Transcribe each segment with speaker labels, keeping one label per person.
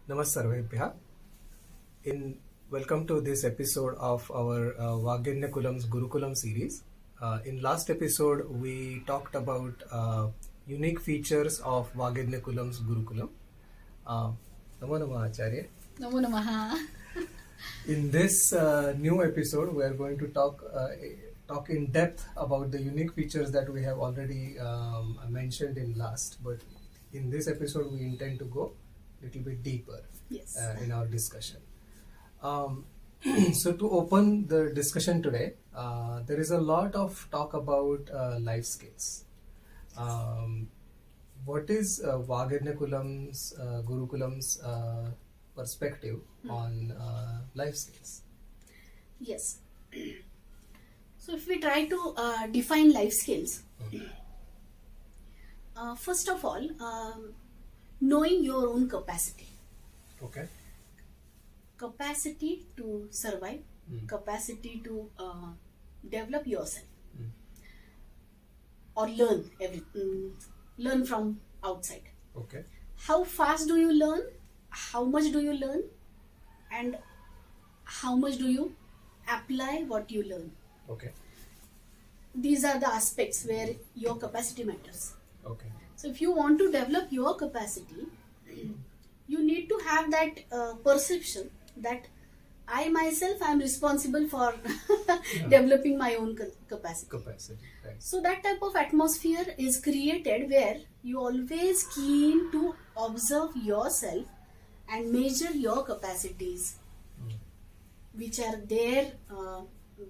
Speaker 1: Namaste Welcome to this episode of our Vagyajna Kulam's Gurukulam series. In last episode, we talked about unique features of Vagyajna Kulam's Gurukulam. Namo Namaha Acharya.
Speaker 2: Namo Namaha.
Speaker 1: In this new episode, we are going to talk in depth about the unique features that we have already mentioned in last. But in this episode, we intend to go a little bit deeper in our discussion. So to open the discussion today, there is a lot of talk about life skills. What is Vagyajna Kulam's Gurukulam's perspective on life skills?
Speaker 2: Yes. So if we try to define life skills, first of all, knowing your own capacity.
Speaker 1: Okay.
Speaker 2: Capacity to survive, capacity to develop yourself, or learn everything, learn from outside.
Speaker 1: Okay.
Speaker 2: How fast do you learn? How much do you learn? And how much do you apply what you learn?
Speaker 1: Okay.
Speaker 2: These are the aspects where your capacity matters.
Speaker 1: Okay.
Speaker 2: So if you want to develop your capacity, you need to have that perception that I myself am responsible for developing my own capacity.
Speaker 1: Right.
Speaker 2: So that type of atmosphere is created where you always keen to observe yourself and measure your capacities, which are there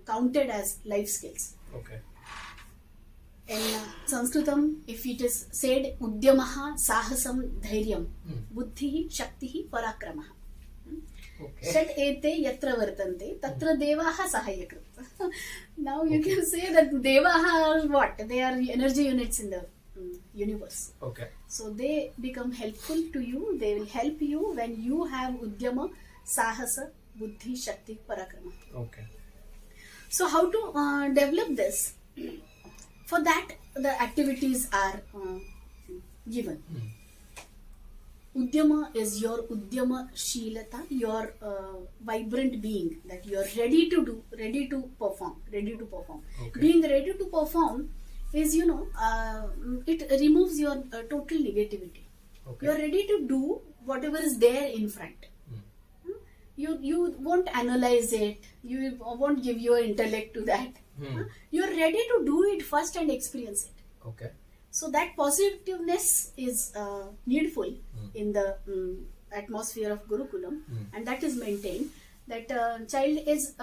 Speaker 2: counted as life skills.
Speaker 1: Okay.
Speaker 2: In Sanskritam, if it is said, Udyamaha Sahasam Dhairyam, Buddhi Shakti Parakramaha.
Speaker 1: Okay.
Speaker 2: Shat ete yatra vartante, tatra devaha sahayakrit. Now you can say that devaha are what? They are energy units in the universe.
Speaker 1: Okay.
Speaker 2: So they become helpful to you. They will help you when you have Udyama, Sahasa, Buddhi, Shakti, Parakrama.
Speaker 1: Okay.
Speaker 2: So how to develop this? For that, the activities are given. Udyama is your Udyama Shilata, your vibrant being that you are ready to do, ready to perform.
Speaker 1: Okay.
Speaker 2: Being ready to perform is, it removes your total negativity.
Speaker 1: Okay.
Speaker 2: You are ready to do whatever is there in front. You won't analyze it. You won't give your intellect to that. You are ready to do it first and experience it.
Speaker 1: Okay.
Speaker 2: So that positiveness is needful in the atmosphere of Gurukulam, and that is maintained. That child is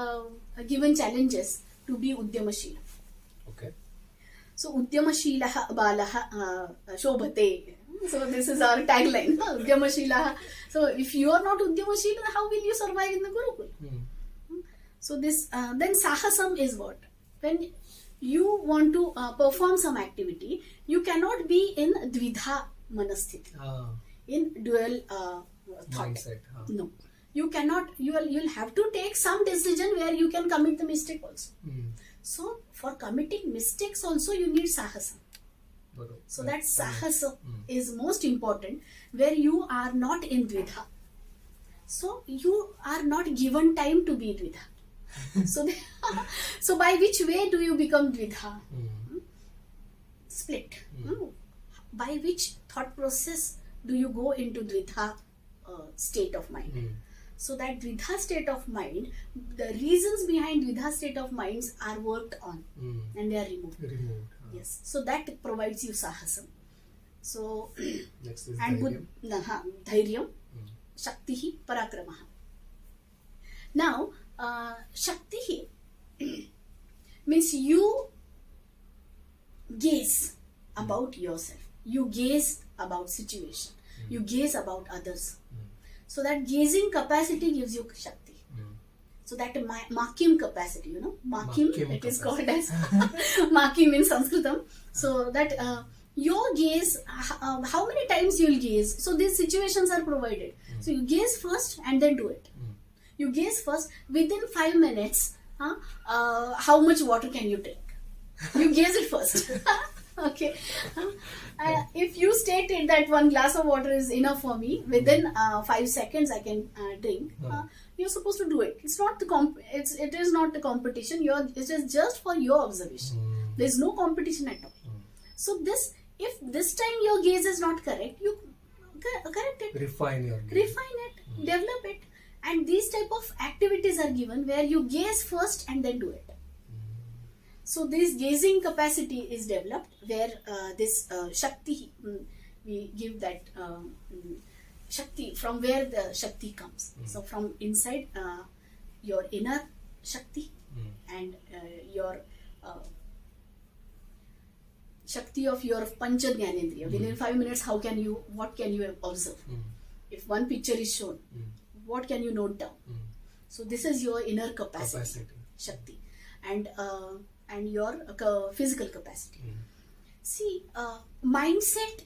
Speaker 2: given challenges to be Udyamashila.
Speaker 1: Okay.
Speaker 2: So Udyamashila Balaha Shobhate. So this is our tagline. Udyamashila. So if you are not Udyamashila, how will you survive in the Gurukul? So this then Sahasam is what? When you want to perform some activity, you cannot be in Dvidha Manasthiti, in dual thought.
Speaker 1: Mindset.
Speaker 2: No, you cannot. You'll have to take some decision where you can commit the mistake also. So for committing mistakes also you need Sahasam. So that Sahasa is most important, where you are not in Dvidha. So you are not given time to be Dvidha. So by which way do you become Dvidha? Split. By which thought process do you go into Dvidha state of mind? So that Dvidha state of mind, the reasons behind Dvidha state of minds are worked on and they are removed. Yes. So that provides you Sahasam. So
Speaker 1: Next is
Speaker 2: and Dhairyam, Shakti, Parakramaha. Now, Shakti means you gaze about yourself. You gaze about situation. You gaze about others. So that gazing capacity gives you Shakti. So that Makim capacity, Makim, it is called as Makim in Sanskritam. So that your gaze, how many times you will gaze. So these situations are provided. So you gaze first and then do it. You gaze first, within 5 minutes, how much water can you drink? You gaze it first. Okay. If you stated that one glass of water is enough for me, within 5 seconds I can drink. You're supposed to do it. It's not the it is not the competition. It is just for your observation. There's no competition at all. So if this time your gaze is not correct, you correct it.
Speaker 1: Refine your gaze.
Speaker 2: Refine it. Develop it. And these type of activities are given where you gaze first and then do it. So this gazing capacity is developed where this Shakti, we give that Shakti, from where the Shakti comes. So from inside your inner Shakti and your Shakti of your Pancha Jnanendriya. Within 5 minutes, what can you observe? If one picture is shown, what can you note down? So this is your inner capacity. Shakti. And your physical capacity. See, mindset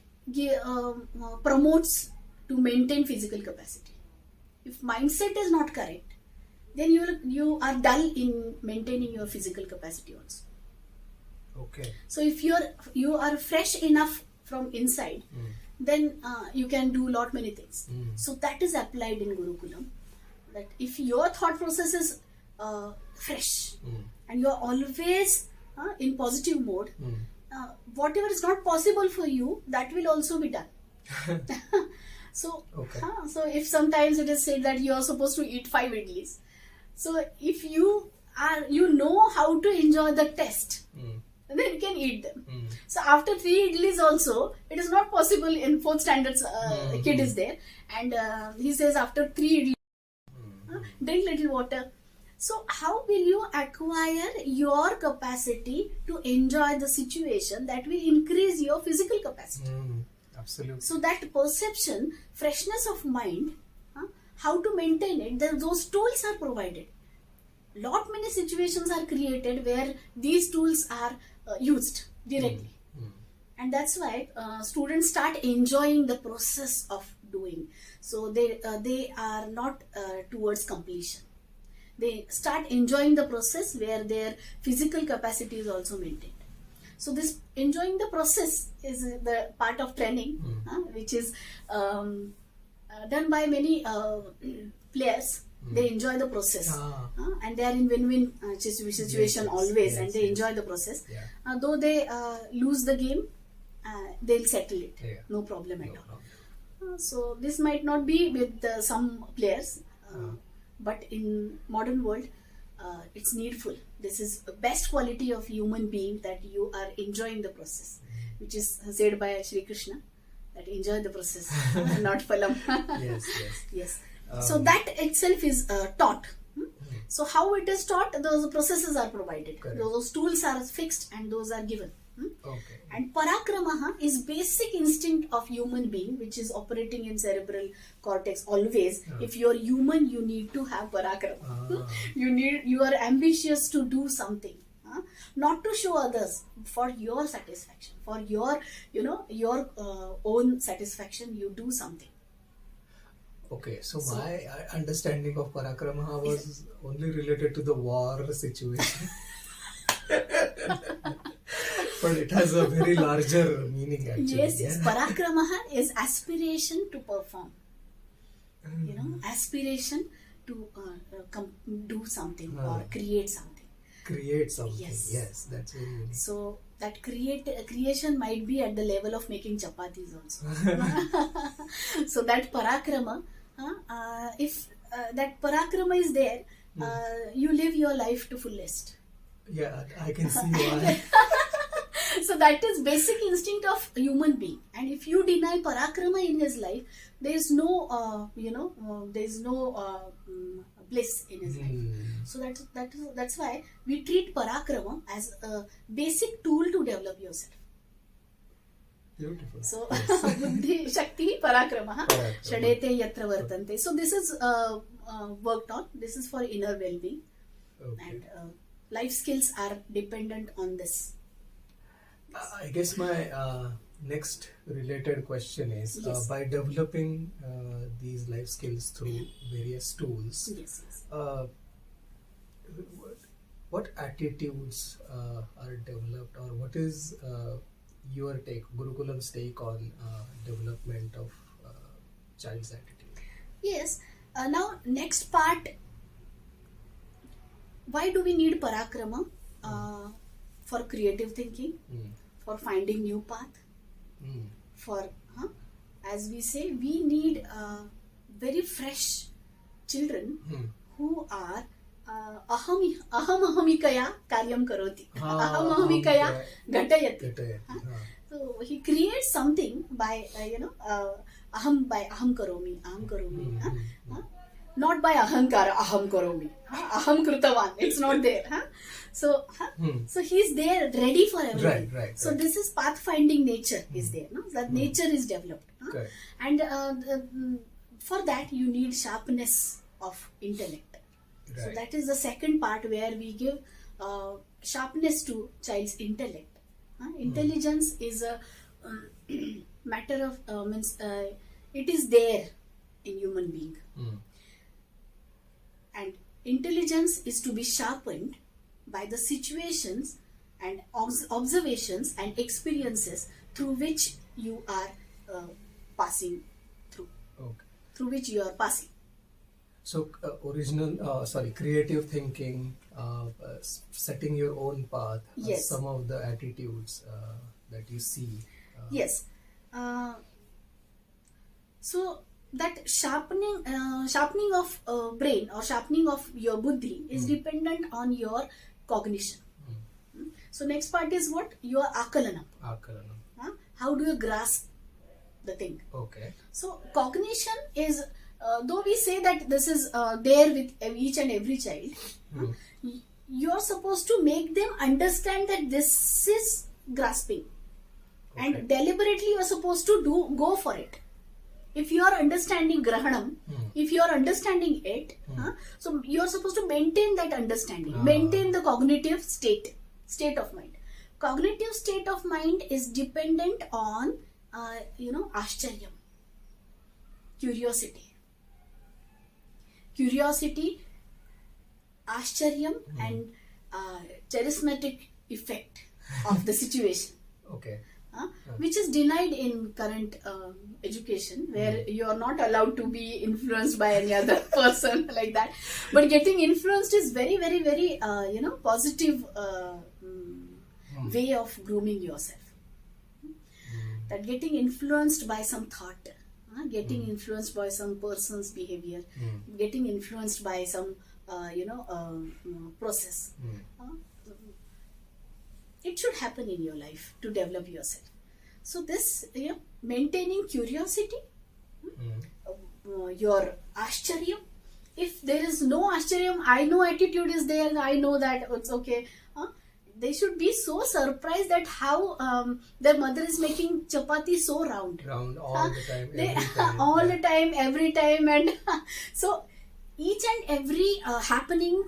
Speaker 2: promotes to maintain physical capacity. If mindset is not correct, then you are dull in maintaining your physical capacity also.
Speaker 1: Okay.
Speaker 2: So if you are fresh enough from inside, then you can do lot many things. So that is applied in Gurukulam. That if your thought process is fresh and you are always in positive mode, whatever is not possible for you, that will also be done. So, so if sometimes it is said that you are supposed to eat 5 idlis, so if you know how to enjoy the taste, then you can eat them. So after 3 idlis also, it is not possible. In 4th standards kid is there, and he says after 3 idlis, drink little water. So how will you acquire your capacity to enjoy the situation that will increase your physical capacity?
Speaker 1: Absolutely.
Speaker 2: So that perception, freshness of mind, how to maintain it, those tools are provided. Lot many situations are created where these tools are used directly. And that's why students start enjoying the process of doing. So they are not towards completion. They start enjoying the process where their physical capacity is also maintained. So this enjoying the process is the part of training, which is done by many players. They enjoy the process, and they are in win-win situation always, and they enjoy the process. Though they lose the game, they'll settle it. No problem at all. So this might not be with some players. But in modern world, it's needful. This is the best quality of human being, that you are enjoying the process, which is said by Shri Krishna, that enjoy the process, not phalam. Yes. So that itself is taught. So how it is taught, those processes are provided.
Speaker 1: Correct.
Speaker 2: Those tools are fixed and those are given.
Speaker 1: Okay.
Speaker 2: And parakramaha is basic instinct of human being, which is operating in cerebral cortex always. If you are human, you need to have parakrama. You are ambitious to do something, not to show others, for your satisfaction, for your own satisfaction. You do something.
Speaker 1: Okay, so my understanding of parakrama was only related to the war situation. But it has a very larger meaning actually.
Speaker 2: Yes. Parakramaha is aspiration to perform. Aspiration to do something or create something.
Speaker 1: Create something. Yes, that's very unique.
Speaker 2: So that creation might be at the level of making chapatis also. So that parakrama, if that parakrama is there, you live your life to fullest.
Speaker 1: Yeah, I can see why.
Speaker 2: So that is basic instinct of human being. And if you deny parakrama in his life, there is no, there is no bliss in his life. So that's why we treat parakrama as a basic tool to develop yourself.
Speaker 1: Beautiful.
Speaker 2: So buddhi, shakti, parakrama, shadete yatra vartante. So this is worked on. This is for inner well-being, and life skills are dependent on this.
Speaker 1: I guess my next related question is, by developing these life skills through various tools, what attitudes are developed, or what is your take, Gurukulam's take on development of child's attitude.
Speaker 2: Yes. Now, next part. Why do we need parakrama? For creative thinking, for finding new path, for as we say, we need very fresh children who are ahamikaya karyam karoti. Ahamikaya ghatayati. So he creates something by aham karomi. Not by ahankara, aham karomi, aham krutavan. It's not there. So he's there, ready for everything.
Speaker 1: Right.
Speaker 2: So this is pathfinding nature is there. No? That nature is developed. And for that you need sharpness of intellect. Right. So that is the second part where we give sharpness to child's intellect. Intelligence is a matter of it is there in human being. And intelligence is to be sharpened by the situations and observations and experiences through which you are passing through.
Speaker 1: Okay.
Speaker 2: Through which you are passing.
Speaker 1: So creative thinking, setting your own path,
Speaker 2: Yes.
Speaker 1: some of the attitudes that you see.
Speaker 2: Yes. So that sharpening of brain or sharpening of your buddhi is dependent on your cognition. So next part is what? Your akalanam. How do you grasp the thing?
Speaker 1: Okay.
Speaker 2: So cognition is, though we say that this is there with each and every child, you are supposed to make them understand that this is grasping. Okay. And deliberately you are supposed to go for it. If you are understanding grahanam, if you are understanding it, so you are supposed to maintain that understanding, maintain the cognitive state of mind. Cognitive state of mind is dependent on, ashcharyam, curiosity, ashcharyam, and charismatic effect of the situation.
Speaker 1: Okay.
Speaker 2: Which is denied in current education, where you are not allowed to be influenced by any other person like that. But getting influenced is very, very, very positive way of grooming yourself. That getting influenced by some thought, getting influenced by some person's behavior, getting influenced by some process. It should happen in your life to develop yourself. So this, maintaining curiosity, your ashcharyam. If there is no ashcharyam, I know attitude is there, I know that it's okay. They should be so surprised at how their mother is making chapati so round.
Speaker 1: Round all the time, every time.
Speaker 2: All the time, every time. And so each and every happening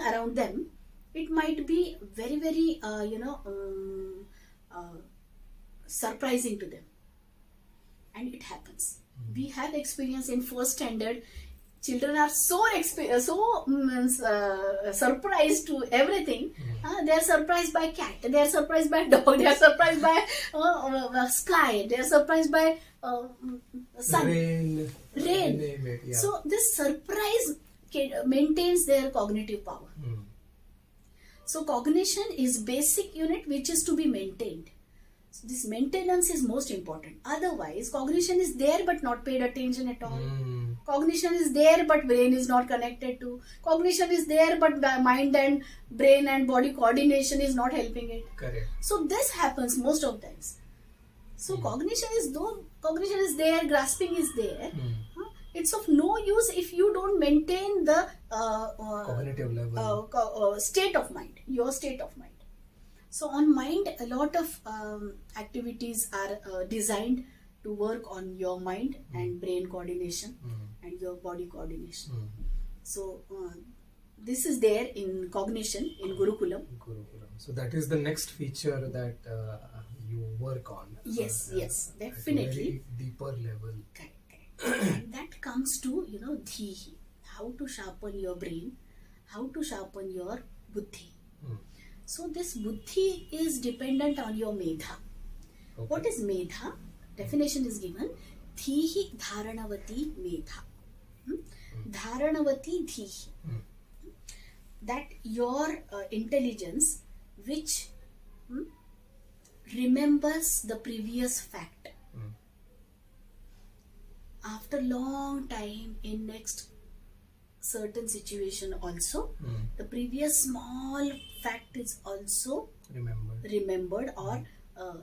Speaker 2: around them, it might be very, very, surprising to them. And it happens. We have experience in first standard. Children are so surprised to everything. They are surprised by cat. They are surprised by dog. They are surprised by sky. They are surprised by sun.
Speaker 1: Rain. Yeah.
Speaker 2: So this surprise maintains their cognitive power. So cognition is basic unit which is to be maintained. So this maintenance is most important. Otherwise, cognition is there but not paid attention at all. Cognition is there but brain is not connected to. Cognition is there but mind and brain and body coordination is not helping it.
Speaker 1: Correct.
Speaker 2: So this happens most of times. So cognition is there, grasping is there. It's of no use if you don't maintain the
Speaker 1: cognitive level,
Speaker 2: state of mind, your state of mind. So on mind, a lot of activities are designed to work on your mind and brain coordination and your body coordination. So this is there in cognition in Gurukulam.
Speaker 1: So that is the next feature that you work on.
Speaker 2: Yes, definitely.
Speaker 1: At a very deeper level.
Speaker 2: Correct. And that comes to, dhihi, how to sharpen your brain, how to sharpen your buddhi. So this buddhi is dependent on your medha.
Speaker 1: Okay.
Speaker 2: What is medha? Definition is given. Dhihi dharanavati medha. Dharanavati dhihi. That your intelligence which remembers the previous fact. After long time in next certain situation also, the previous small fact is also remembered or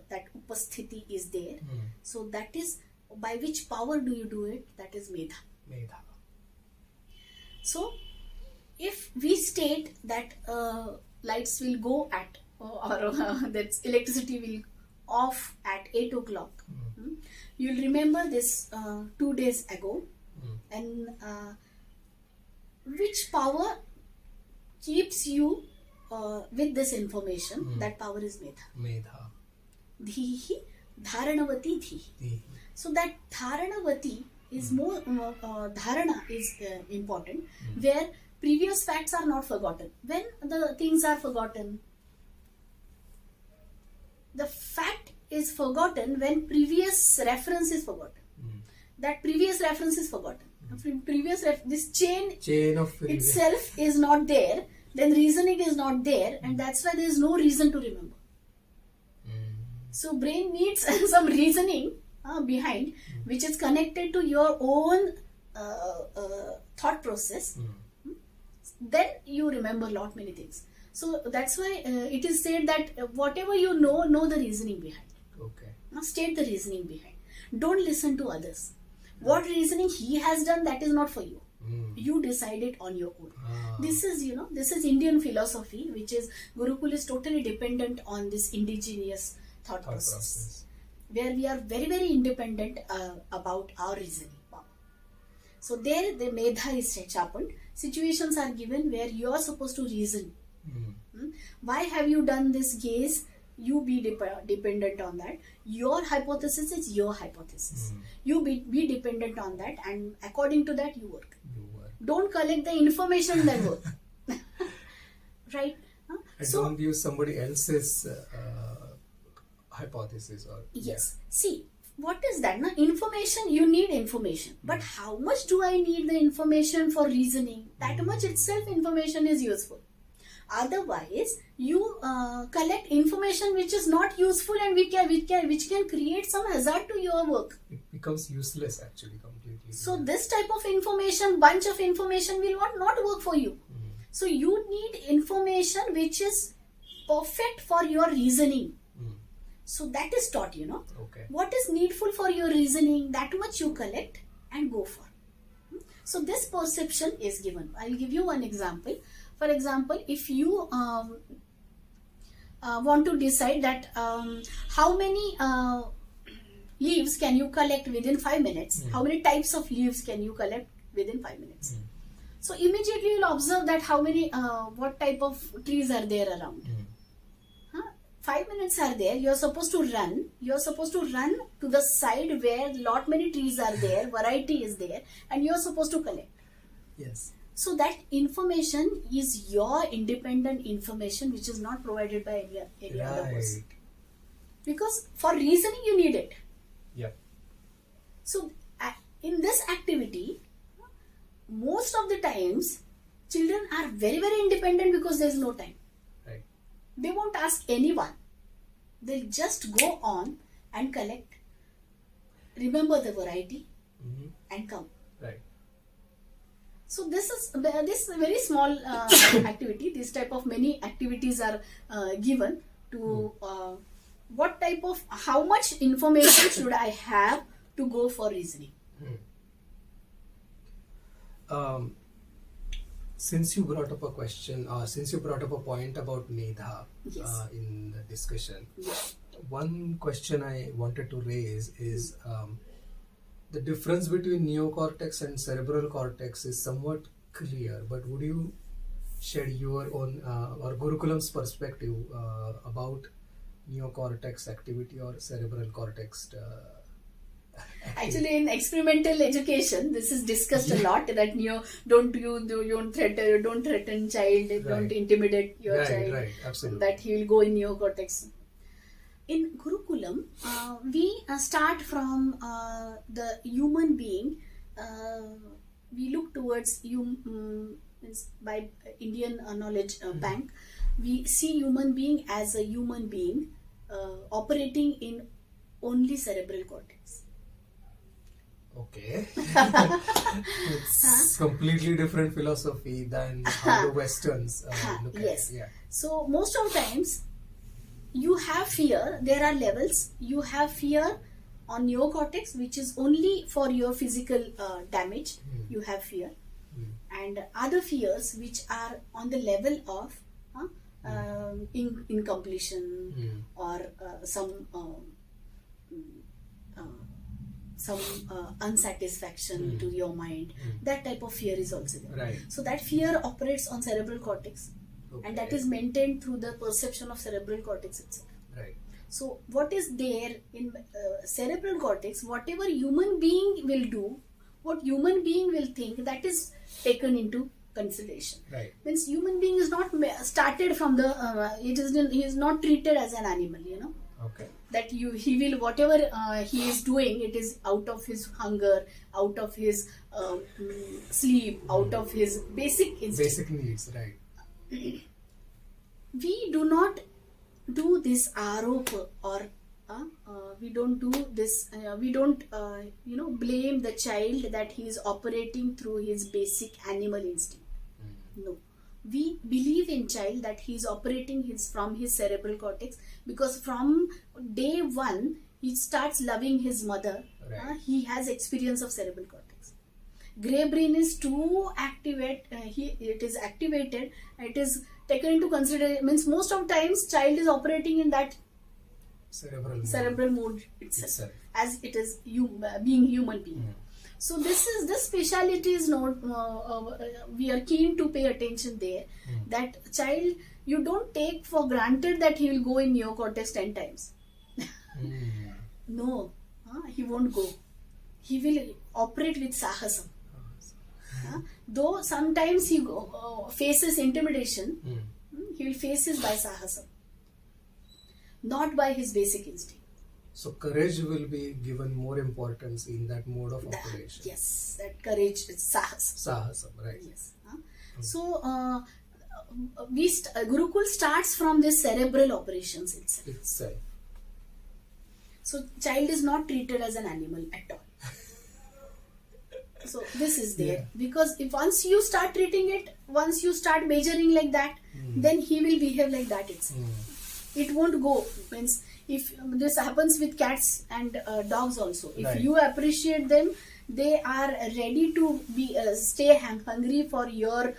Speaker 2: that upasthiti is there. So that is by which power do you do it? That is medha. So if we state that lights will go at or that electricity will off at 8 o'clock, you'll remember this 2 days ago, and which power keeps you with this information? That power is medha. Dhihi dharanavati dhihi. So that dharanavati is more dharana is important, where previous facts are not forgotten. When the things are forgotten, the fact is forgotten when previous reference is forgotten. That previous reference is forgotten. This chain of itself is not there, then reasoning is not there, and that's why there is no reason to remember. So brain needs some reasoning behind, which is connected to your own thought process. Then you remember lot many things. So that's why it is said that whatever you know the reasoning behind.
Speaker 1: Okay.
Speaker 2: Now state the reasoning behind. Don't listen to others. What reasoning he has done, that is not for you. You decide it on your own. This is, this is Indian philosophy, which is Gurukul is totally dependent on this indigenous thought process, where we are very, very independent about our reasoning. So there the medha is sharpened. Situations are given where you are supposed to reason. Why have you done this gaze? You be dependent on that. Your hypothesis is your hypothesis. You be dependent on that, and according to that you work. Don't collect the information, then work. Right?
Speaker 1: So don't use somebody else's hypothesis or
Speaker 2: yes. See, what is that? Now, information, you need information, but how much do I need the information for reasoning? That much itself information is useful. Otherwise, you collect information which is not useful and which can create some hazard to your work.
Speaker 1: It becomes useless actually completely.
Speaker 2: So this type of information, bunch of information will not work for you. So you need information which is perfect for your reasoning. So that is taught,
Speaker 1: Okay.
Speaker 2: What is needful for your reasoning, that much you collect and go for. So this perception is given. I will give you one example. For example, if you want to decide that how many leaves can you collect within 5 minutes, how many types of leaves can you collect within 5 minutes. So immediately you will observe that how many, what type of trees are there around. 5 minutes are there, you are supposed to run. You are supposed to run to the side where lot many trees are there, variety is there, and you are supposed to collect.
Speaker 1: Yes.
Speaker 2: So that information is your independent information, which is not provided by any other person. Because for reasoning you need it.
Speaker 1: Yep.
Speaker 2: So in this activity, most of the times children are very, very independent because there is no time.
Speaker 1: Right.
Speaker 2: They won't ask anyone. They'll just go on and collect, remember the variety, and come.
Speaker 1: Right.
Speaker 2: So this is very small activity. This type of many activities are given to what type of, how much information should I have to go for reasoning.
Speaker 1: Since you brought up a question, since you brought up a point about medha in the discussion, one question I wanted to raise is the difference between neocortex and cerebral cortex is somewhat clear, but would you shed your own or Gurukulam's perspective about neocortex activity or cerebral cortex activity?
Speaker 2: Actually, in experimental education, this is discussed a lot. That you don't threaten child, don't intimidate your child.
Speaker 1: Right, absolutely.
Speaker 2: That he will go in neocortex. In Gurukulam, we start from the human being. We look towards by Indian Knowledge Bank. We see human being as a human being operating in only cerebral cortex.
Speaker 1: Okay. It's completely different philosophy than how the Westerns look at
Speaker 2: Yes.
Speaker 1: it. Yeah.
Speaker 2: So most of times you have fear. There are levels. You have fear on neocortex, which is only for your physical damage. You have fear, and other fears which are on the level of incompletion or some unsatisfaction to your mind. That type of fear is also there.
Speaker 1: Right.
Speaker 2: So that fear operates on cerebral cortex, and that is maintained through the perception of cerebral cortex itself.
Speaker 1: Right.
Speaker 2: So what is there in cerebral cortex, whatever human being will do, what human being will think, that is taken into consideration.
Speaker 1: Right.
Speaker 2: Means human being is not started from the he is not treated as an animal,
Speaker 1: Okay.
Speaker 2: that he will whatever he is doing, it is out of his hunger, out of his sleep, out of his basic instinct.
Speaker 1: Basic needs, right.
Speaker 2: We do not do this arop, or we don't do this we don't blame the child that he is operating through his basic animal instinct. No, we believe in child that he is operating from his cerebral cortex, because from day one he starts loving his mother.
Speaker 1: Right.
Speaker 2: He has experience of cerebral cortex. Gray brain is too activate. It is activated. It is taken into consideration. Means most of times child is operating in that cerebral mode itself, as it is being human being. So this speciality is not. We are keen to pay attention there. That child, you don't take for granted that he will go in neocortex 10 times. No, he won't go. He will operate with sahasam. Though sometimes he faces intimidation, he will face it by sahasam, not by his basic instinct.
Speaker 1: So courage will be given more importance in that mode of operation.
Speaker 2: Yes, that courage is sahasam.
Speaker 1: Sahasam, right.
Speaker 2: Yes. So Gurukul starts from this cerebral operations itself. So child is not treated as an animal at all. So this is there, because if once you start treating it, once you start measuring like that, then he will behave like that itself. It won't go. Means if this happens with cats and dogs also, if you appreciate them, they are ready to be stay hungry for your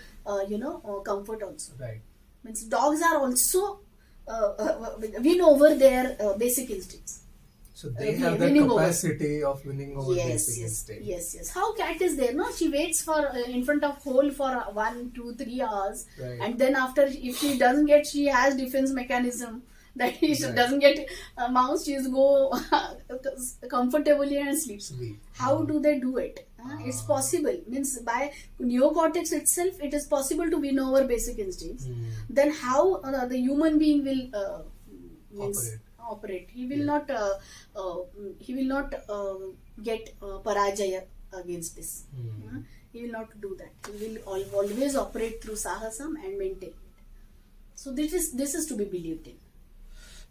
Speaker 2: comfort also.
Speaker 1: Right.
Speaker 2: Means dogs are also win over their basic instincts.
Speaker 1: So they have that capacity of winning over basic instinct.
Speaker 2: Yes. How cat is there? No, she waits for in front of hole for 1, 2, 3 hours, and then after, if she doesn't get, she has defense mechanism that he doesn't get a mouse, she go comfortably and sleep. How do they do it? It's possible. Means by neocortex itself, it is possible to win over basic instincts. Then how the human being will operate? He will not get parajaya against this. He will not do that. He will always operate through sahasam and maintain it. So this is to be believed in.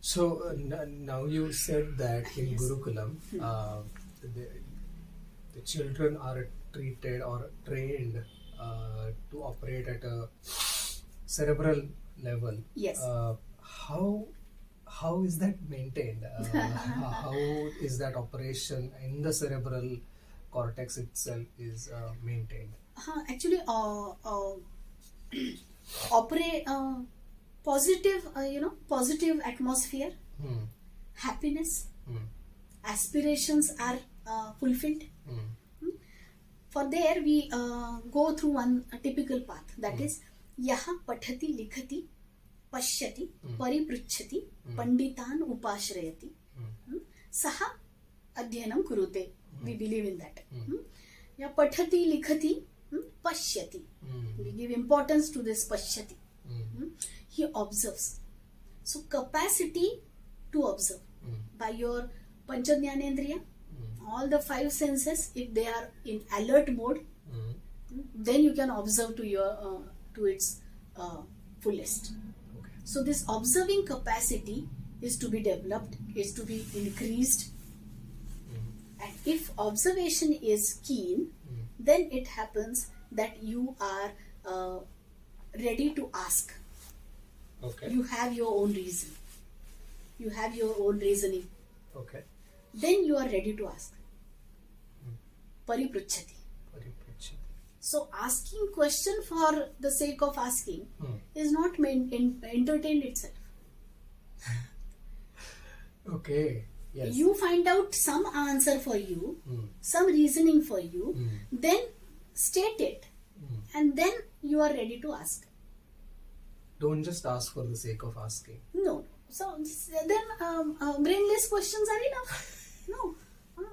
Speaker 1: So now you said that in Gurukulam, the children are treated or trained to operate at a cerebral level.
Speaker 2: Yes.
Speaker 1: How is that maintained? How is that operation in the cerebral cortex itself is maintained?
Speaker 2: Actually, operate positive atmosphere, happiness, aspirations are fulfilled. For there we go through a typical path, that is yaha pathati likhati pashyati paripruchhati panditan upashrayati saha adhyanam kurute. We believe in that. Yeah, pathati, likhati, pashyati. We give importance to this pashyati. He observes. So capacity to observe by your panchajnanendriya, all the five senses, if they are in alert mode, then you can observe to your to its fullest.
Speaker 1: Okay.
Speaker 2: So this observing capacity is to be developed, is to be increased. And if observation is keen, then it happens that you are ready to ask.
Speaker 1: Okay.
Speaker 2: You have your own reason. You have your own reasoning.
Speaker 1: Okay.
Speaker 2: Then you are ready to ask. Paripruchati.
Speaker 1: Paripruchati.
Speaker 2: So asking question for the sake of asking is not entertained itself.
Speaker 1: Okay. Yes.
Speaker 2: You find out some answer for you, some reasoning for you, then state it, and then you are ready to ask.
Speaker 1: Don't just ask for the sake of asking.
Speaker 2: No. So then brainless questions are enough. No.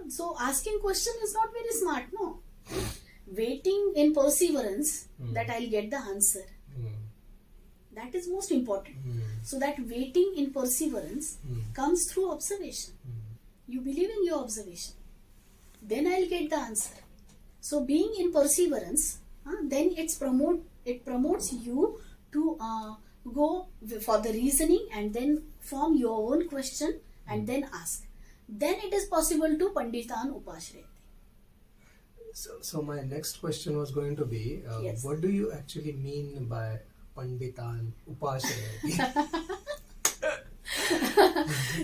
Speaker 2: So asking question is not very smart. No. Waiting in perseverance that I'll get the answer. That is most important. So that waiting in perseverance comes through observation. You believe in your observation. Then I'll get the answer. So being in perseverance, then it promotes you to go for the reasoning and then form your own question and then ask. Then it is possible to Panditan Upashrayati.
Speaker 1: So my next question was going to be,
Speaker 2: Yes.
Speaker 1: what do you actually mean by Panditan Upashrayati?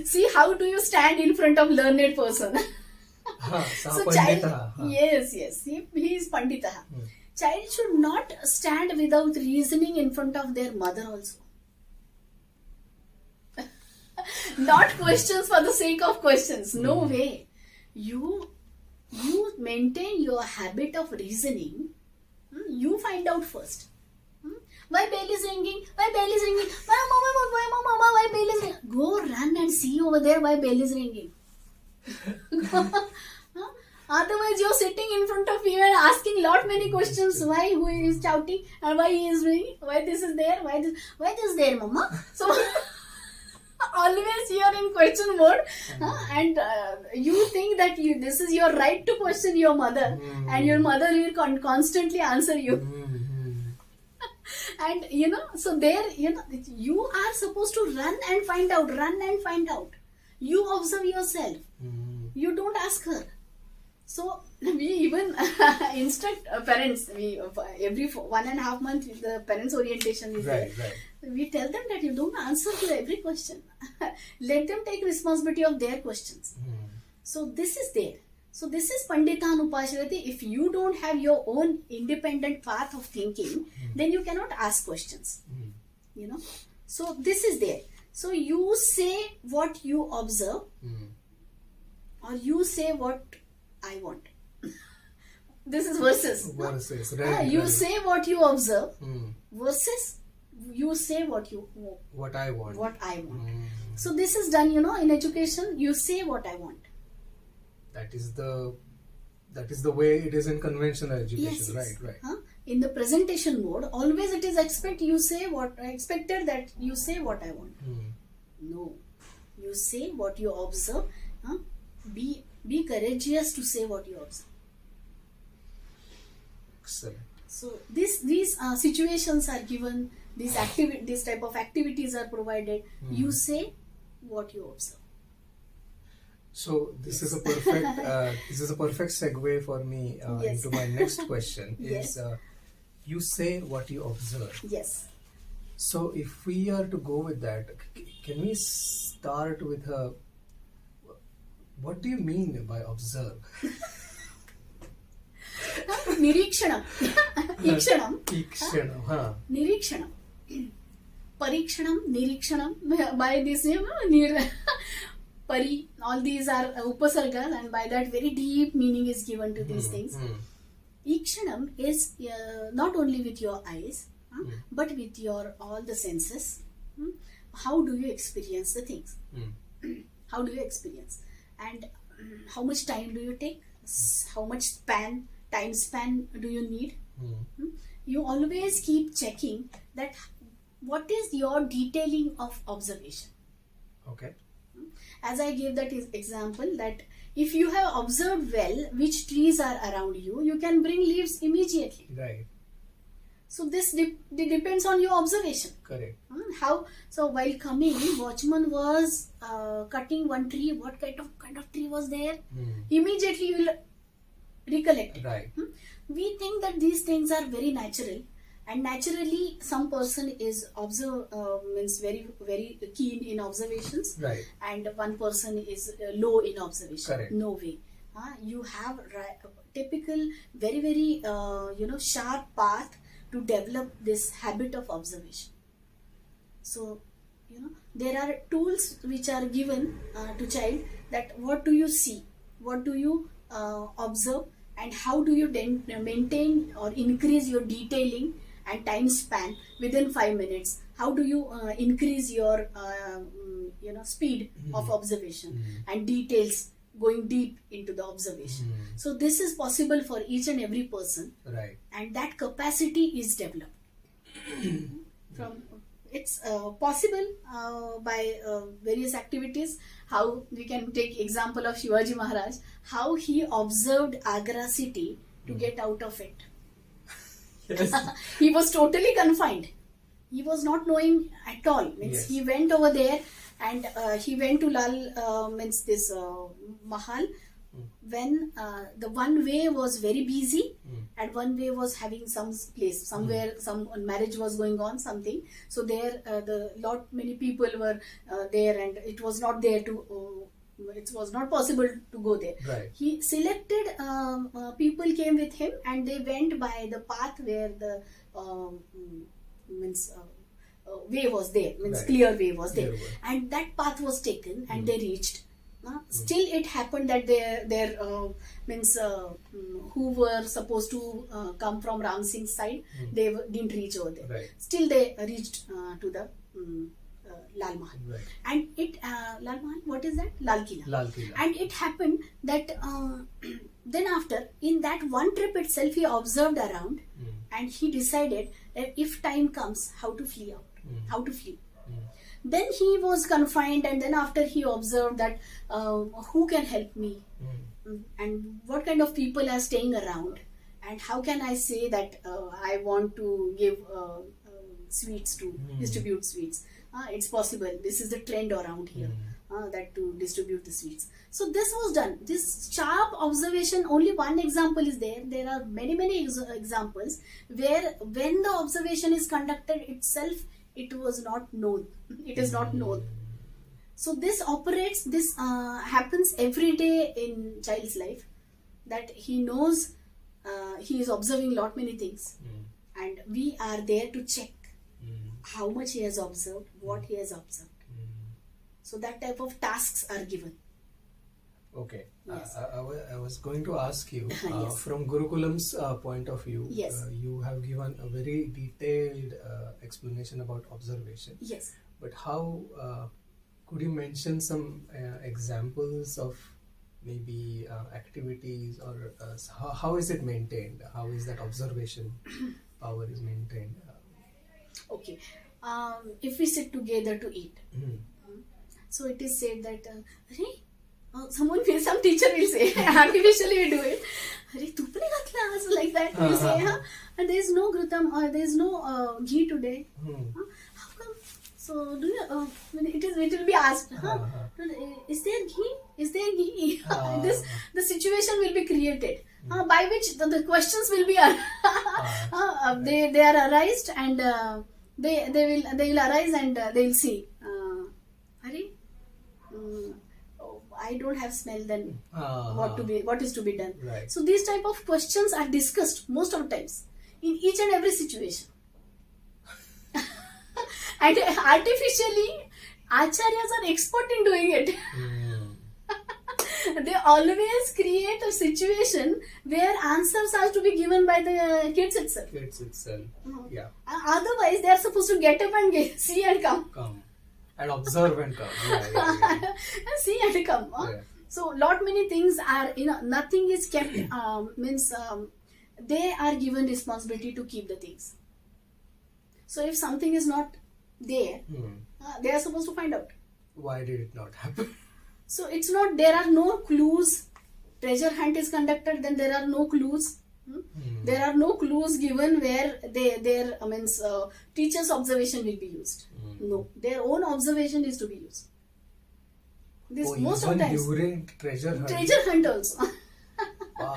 Speaker 2: See, how do you stand in front of learned person?
Speaker 1: So
Speaker 2: Child, yes, he is Pandita. Child should not stand without reasoning in front of their mother also. Not questions for the sake of questions. No way. You maintain your habit of reasoning. You find out first. Why bell is ringing? Why bell is ringing? Why bell is ringing? Go run and see over there why bell is ringing. Otherwise, you're sitting in front of you and asking lot many questions. Why? Who is shouting? And why he is ringing? Why this is there? Why this there, mama? So always you are in question mode, and you think that this is your right to question your mother, and your mother will constantly answer you. And so there, you are supposed to run and find out. You observe yourself. You don't ask her. So we even instruct parents. We every 1.5 months the parents orientation is there.
Speaker 1: Right.
Speaker 2: We tell them that you don't answer to every question. Let them take responsibility of their questions. So this is there. So this is Panditan Upashrayati. If you don't have your own independent path of thinking, then you cannot ask questions. So this is there. So you say what you observe, or you say what I want. This is versus.
Speaker 1: Right.
Speaker 2: You say what you observe versus you say what I want. So this is done, in education. You say what I want.
Speaker 1: That is the way it is in conventional education.
Speaker 2: Yes.
Speaker 1: Right.
Speaker 2: In the presentation mode, always it is expected that you say what I want. No, you say what you observe. Be courageous to say what you observe.
Speaker 1: Excellent.
Speaker 2: So these situations are given. This type of activities are provided. You say what you observe.
Speaker 1: So this is a perfect segue for me
Speaker 2: Yes.
Speaker 1: into my next question.
Speaker 2: Yes.
Speaker 1: Is you say what you observe.
Speaker 2: Yes.
Speaker 1: So if we are to go with that, can we start with what do you mean by observe?
Speaker 2: Nirikshanam. Ikshanam.
Speaker 1: Ikshanam.
Speaker 2: Nirikshanam. Parikshanam. Nirikshanam. By this name, Pari. All these are upasargas, and by that very deep meaning is given to these things. Ikshanam is not only with your eyes, but with your all the senses. How do you experience the things? How do you experience? And how much time do you take? how much time span do you need?
Speaker 1: Hmm.
Speaker 2: You always keep checking that what is your detailing of observation.
Speaker 1: Okay.
Speaker 2: As I gave that example, that if you have observed well which trees are around you, you can bring leaves immediately.
Speaker 1: Right.
Speaker 2: So this depends on your observation.
Speaker 1: Correct.
Speaker 2: How? So while coming, watchman was cutting one tree. What kind of tree was there? Immediately you will recollect it.
Speaker 1: Right.
Speaker 2: We think that these things are very natural, and naturally some person is means very keen in observations,
Speaker 1: Right.
Speaker 2: and one person is low in observation.
Speaker 1: Correct.
Speaker 2: No way. You have typical very sharp path to develop this habit of observation. So there are tools which are given to child, that what do you see, what do you observe, and how do you then maintain or increase your detailing and time span within 5 minutes. How do you increase your speed of observation and details, going deep into the observation. So this is possible for each and every person,
Speaker 1: Right.
Speaker 2: and that capacity is developed. It's possible by various activities. How we can take example of Shivaji Maharaj, how he observed Agra city to get out of it.
Speaker 1: Yes.
Speaker 2: He was totally confined. He was not knowing at all. Means
Speaker 1: Yes.
Speaker 2: he went over there, and he went to Mahal, when the one way was very busy, and one way was having some place somewhere, some marriage was going on, something. So there many people were there, and it was not there to it was not possible to go there.
Speaker 1: Right.
Speaker 2: He selected people came with him, and they went by the path where the way was there,
Speaker 1: Right.
Speaker 2: clear way was there,
Speaker 1: Clear way.
Speaker 2: and that path was taken, and they reached. Still it happened that their who were supposed to come from Ram Singh's side, they didn't reach over there.
Speaker 1: Right.
Speaker 2: Still they reached to the Lal Mahal.
Speaker 1: Right.
Speaker 2: And it Lal Mahal, what is that? Lal Killa.
Speaker 1: Lal Killa.
Speaker 2: And it happened that then after, in that one trip itself, he observed around, and he decided that if time comes, how to flee out, how to flee. Then he was confined, and then after he observed that who can help me, and what kind of people are staying around, and how can I say that I want to give sweets to distribute sweets. It's possible. This is the trend around here, that to distribute the sweets. So this was done. This sharp observation, only one example is there. There are many examples where when the observation is conducted itself, it was not known. It is not known. So this operates, this happens every day in child's life, that he knows he is observing lot many things, and we are there to check how much he has observed, what he has observed. So that type of tasks are given.
Speaker 1: Okay.
Speaker 2: Yes.
Speaker 1: I was going to ask you,
Speaker 2: Yes.
Speaker 1: from Gurukulam's point of view,
Speaker 2: Yes.
Speaker 1: you have given a very detailed explanation about observation.
Speaker 2: Yes.
Speaker 1: But how could you mention some examples of maybe activities, or how is it maintained? How is that observation power is maintained?
Speaker 2: Okay. If we sit together to eat, so it is said that some teacher will say, artificially we do it, "Arey, tupne ghatla," so like that we say, and there is no grutam, or there is no ghee today. How come? So do you? It will be asked, is there ghee? Is there ghee? The situation will be created, by which the questions will be they are arised, and they will arise, and they will see. Arey, I don't have smell, then what is to be done?
Speaker 1: Right.
Speaker 2: So these type of questions are discussed most of the times in each and every situation. And artificially, acharyas are expert in doing it. They always create a situation where answers have to be given by the kids itself.
Speaker 1: Yeah.
Speaker 2: Otherwise, they are supposed to get up and see and come.
Speaker 1: Come and observe and come. Yeah.
Speaker 2: See and come.
Speaker 1: Yeah.
Speaker 2: So lot many things are, nothing is kept, they are given responsibility to keep the things. So if something is not there, they are supposed to find out.
Speaker 1: Why did it not happen?
Speaker 2: So it's not, there are no clues. Treasure hunt is conducted, then there are no clues. There are no clues given where their teacher's observation will be used. No, their own observation is to be used. This most of times
Speaker 1: during treasure
Speaker 2: hunt also.
Speaker 1: Wow.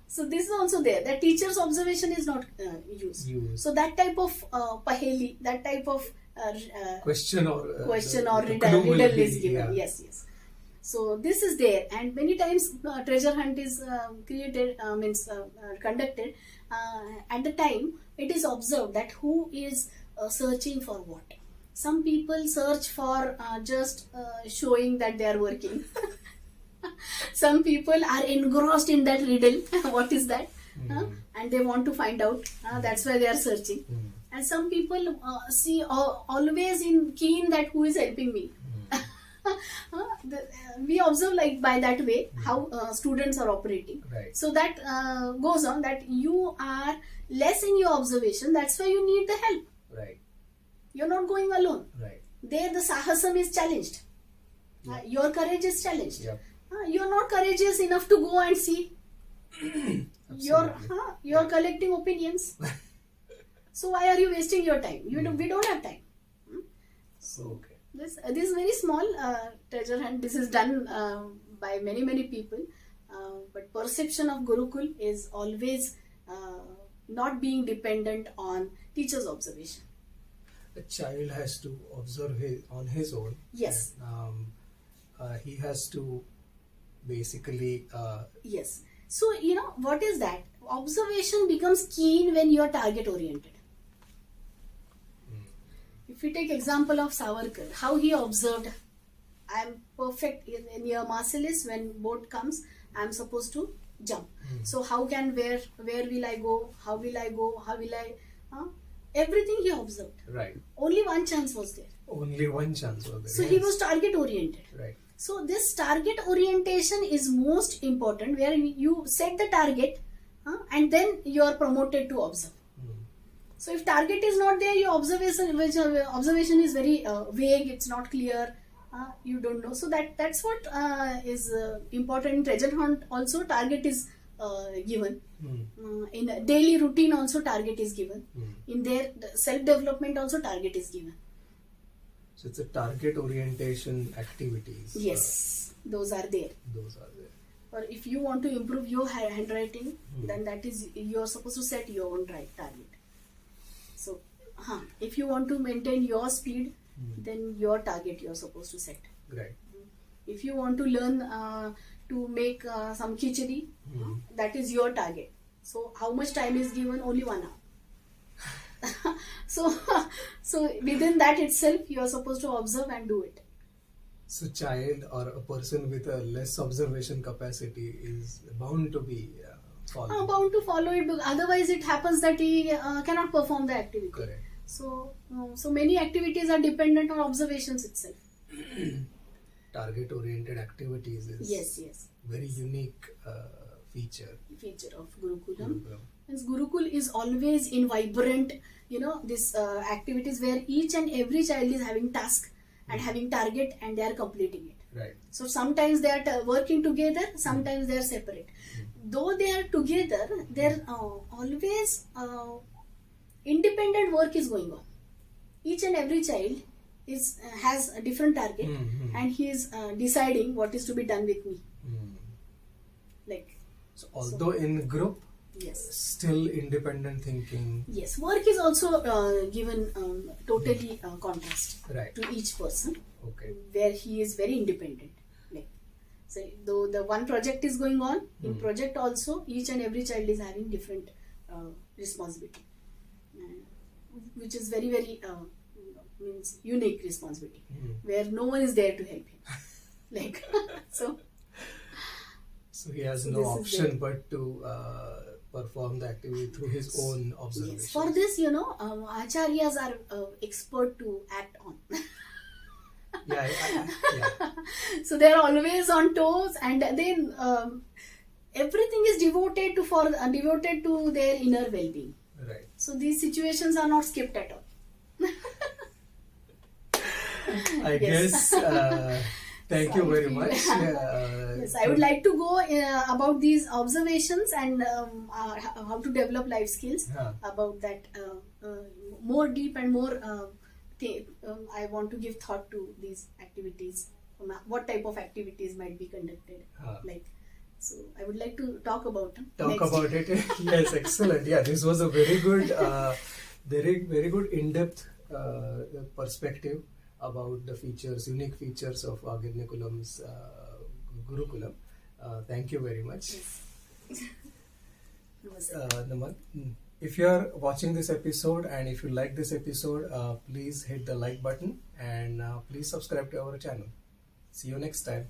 Speaker 2: So this is also there. The teacher's observation is not used. So that type of paheli, that type of
Speaker 1: question or
Speaker 2: riddle is given. Yeah. Yes. So this is there, and many times treasure hunt is conducted. At the time, it is observed that who is searching for what. Some people search for just showing that they are working. Some people are engrossed in that riddle. What is that? And they want to find out. That's why they are searching. And some people see always in keen that who is helping me. We observe like by that way how students are operating.
Speaker 1: Right.
Speaker 2: So that goes on that you are less in your observation. That's why you need the help.
Speaker 1: Right.
Speaker 2: You're not going alone.
Speaker 1: Right.
Speaker 2: There the sahasam is challenged. Your courage is challenged.
Speaker 1: Yep.
Speaker 2: You're not courageous enough to go and see. You're collecting opinions. So why are you wasting your time? We don't have time.
Speaker 1: So okay.
Speaker 2: This is very small treasure hunt. This is done by many people. But perception of Gurukul is always not being dependent on teacher's observation.
Speaker 1: A child has to observe on his own.
Speaker 2: Yes.
Speaker 1: And, he has to basically.
Speaker 2: Yes. So what is that? Observation becomes keen when you are target oriented. If we take example of Savarkar, how he observed, I am perfect near Marcellus. When boat comes, I am supposed to jump. So where will I go? How will I go? How will I? Everything he observed.
Speaker 1: Right.
Speaker 2: Only one chance was there.
Speaker 1: Only one chance was there.
Speaker 2: So he was target oriented.
Speaker 1: Right.
Speaker 2: So this target orientation is most important, where you set the target and then you are promoted to observe. So if target is not there, your observation is very vague. It's not clear. You don't know. So that's what is important in treasure hunt. Also, target is given. In daily routine, also target is given. In their self development, also target is given.
Speaker 1: So it's a target orientation activities.
Speaker 2: Yes, those are there.
Speaker 1: Those are there.
Speaker 2: Or if you want to improve your handwriting, then that is you are supposed to set your own target. So, if you want to maintain your speed, then your target you are supposed to set.
Speaker 1: Right.
Speaker 2: If you want to learn to make some khichdi, that is your target. So, how much time is given? Only 1 hour. So within that itself, you are supposed to observe and do it.
Speaker 1: So, child or a person with a less observation capacity is bound to be followed.
Speaker 2: Bound to follow it, because otherwise it happens that he cannot perform the activity.
Speaker 1: Correct.
Speaker 2: So many activities are dependent on observations itself.
Speaker 1: Target oriented activities is
Speaker 2: yes
Speaker 1: very unique feature
Speaker 2: of Gurukulam. Gurukul is always in vibrant, this activities where each and every child is having task and having target and they are completing it.
Speaker 1: Right.
Speaker 2: So sometimes they are working together, sometimes they are separate. Though they are together, there always independent work is going on. Each and every child has a different target and he is deciding what is to be done with me.
Speaker 1: So although in group,
Speaker 2: yes,
Speaker 1: still independent thinking.
Speaker 2: Yes, work is also given totally contrast to each person.
Speaker 1: Okay.
Speaker 2: Where he is very independent. So though the one project is going on, in project also each and every child is having different responsibility, which is very means unique responsibility, where no one is there to help him.
Speaker 1: So he has no option but to perform the activity through his own observation.
Speaker 2: Yes. For this, acharyas are expert to act on.
Speaker 1: Yeah.
Speaker 2: So they're always on toes, and then everything is devoted to their inner well-being.
Speaker 1: Right.
Speaker 2: So these situations are not skipped at all.
Speaker 1: I
Speaker 2: Yes.
Speaker 1: guess. Thank you very much.
Speaker 2: Yes, I would like to go about these observations and how to develop life skills. About that more deep and more. I want to give thought to these activities. What type of activities might be conducted? So I would like to talk about
Speaker 1: it. Yes, excellent. Yeah, this was a very good, very good in-depth perspective about the unique features of Vagyajna Kulam's Gurukulam. Thank you very much.
Speaker 2: Yes.
Speaker 1: Naman, if you are watching this episode and if you like this episode, please hit the like button and please subscribe to our channel. See you next time.